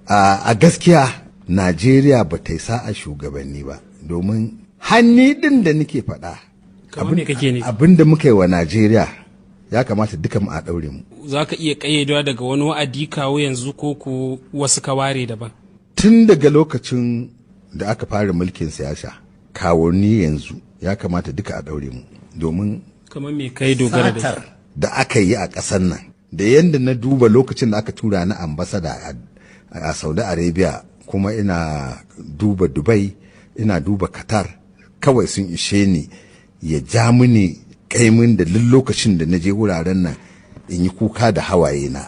a gaskiya Najeriya ba ta yi sa'a shugabanni ba, domin hanni ɗin da nake faɗa abin da muka yi wa Najeriya ya kamata duka mu a ɗaure mu. Za ka iya ƙayyadewa daga wani wa'adi kawo yanzu ko ku wasu kaware daban? Tun daga lokacin da aka fara mulkin siyasa kawo ni yanzu ya kamata duka a ɗaure mu, domin kamar me kai dogara da aka yi a ƙasar nan da yadda na duba lokacin da aka tura na ambasada a Saudi Arabia, kuma ina duba Dubai, ina duba Qatar, kawai sun ishe ni ya ja mini kaimin da lokacin da na je wuraren nan in yi kuka da hawaye na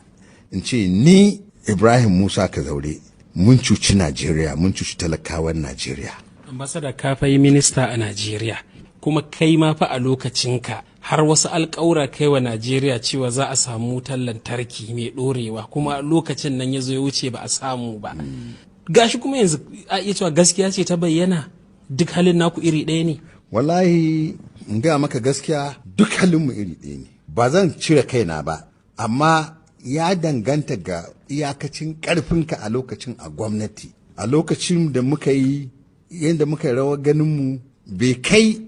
in ce ni Ibrahim Musa Kazaure mun cuci Najeriya, mun cuci talakawan Najeriya. Ambasada ka fa yi minista a Najeriya, kuma kai ma fa a lokacinka har wasu alƙawura kai wa Najeriya cewa za a samu wutar lantarki mai ɗorewa, kuma lokacin nan ya zo ya wuce ba a samu ba. Gashi kuma yanzu a iya cewa gaskiya ce ta bayyana, duk halin naku iri ɗaya ne. Wallahi in gaya maka gaskiya duk halinmu iri ɗaya ne. Ba zan cire kaina ba, amma ya danganta ga iyakacin ƙarfinka a lokacin a gwamnati. A lokacin da muka yi yadda muka yi rawar ganinmu bai kai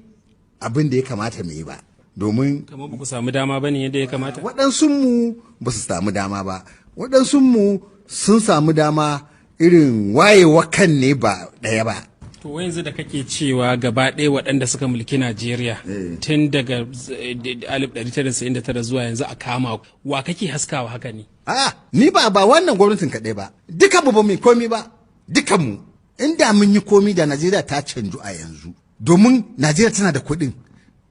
abin da ya kamata mu yi ba. Domin kamar ba ku samu dama ba ne yadda ya kamata? Waɗansunmu ba su samu dama ba, waɗansunmu sun samu dama irin wayewa kan ne ba ɗaya ba. To yanzu da kake cewa gaba ɗaya waɗanda suka mulki Najeriya tun daga 1999 zuwa yanzu a kama, wa kake haskawa haka ne? Ni ba wannan gwamnatin kaɗai ba, duka mu ba mai komi ba, duka mu. Inda mun yi komi da Najeriya ta canju a yanzu, domin Najeriya tana da kuɗin,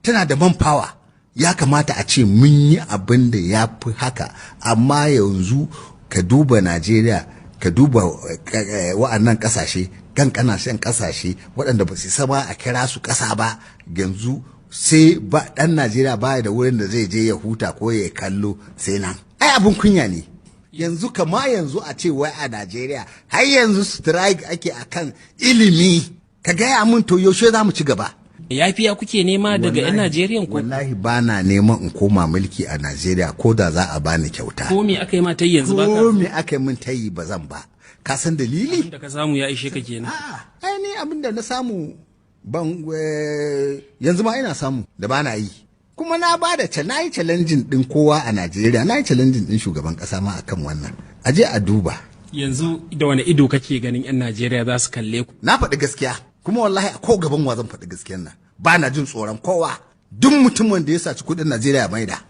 tana da manpower, ya kamata a ce mun yi abin da ya fi haka, amma yanzu ka duba Najeriya, ka duba wa'annan ƙasashe, ƙanƙanashen ƙasashe waɗanda ba su sama a kira su ƙasa ba, yanzu sai ba ɗan Najeriya baya da wurin da zai je ya huta ko ya kallo sai nan. Ai abin kunya ne. Yanzu kama yanzu a ce wai a Najeriya har yanzu strike ake akan ilimi, ka gaya min to yaushe za mu ci gaba. Yafiya kuke nema daga 'yan Najeriyan ku? Wallahi ba na neman in koma mulki a Najeriya ko da za a bani kyauta. Ko me aka yi ma tayi yanzu ba ka? Ko me aka yi min tayi ba zan ba. Ka san dalili? Abin da ka samu ya ishe ka kenan. Ai ni abin da na samu yanzu ma ina samu da ba na yi. Kuma na yi challenging din kowa a Najeriya, na yi challenging din shugaban kasa ma akan wannan. A je a duba. Yanzu da wani ido kake ganin 'yan Najeriya za su kalle ku? Na faɗi gaskiya. Kuma wallahi a ko gaban wa zan faɗi gaskiyar nan, ba na jin tsoron kowa, duk mutumin da ya saci kuɗin Najeriya maida.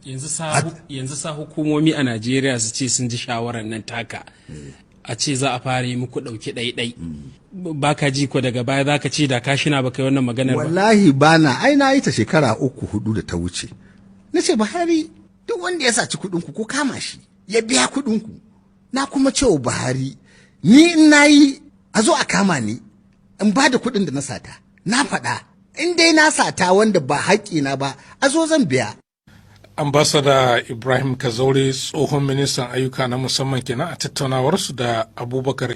Yanzu sa hukumomi a Najeriya su ce sun ji shawarar nan taka, a ce za a fara yi muku ɗauki ɗaiɗai, ba ka ji ko daga baya za ka ce da ka shina ba kai wannan maganar ba? Wallahi ba na, ai na yi ta shekara 3-4 da ta wuce. Na ce Buhari, duk wanda ya saci kuɗinku ko kama shi ya biya kuɗinku. Na kuma ce wa Buhari, ni in na yi a zo a kama ni in ba da kuɗin da na sata. Na faɗa, in dai na sata wanda ba haƙƙina ba, a zo zan biya. Ambasada Ibrahim Kazaure, tsohon ministan ayyuka na musamman kenan a tattaunawarsu da Abubakar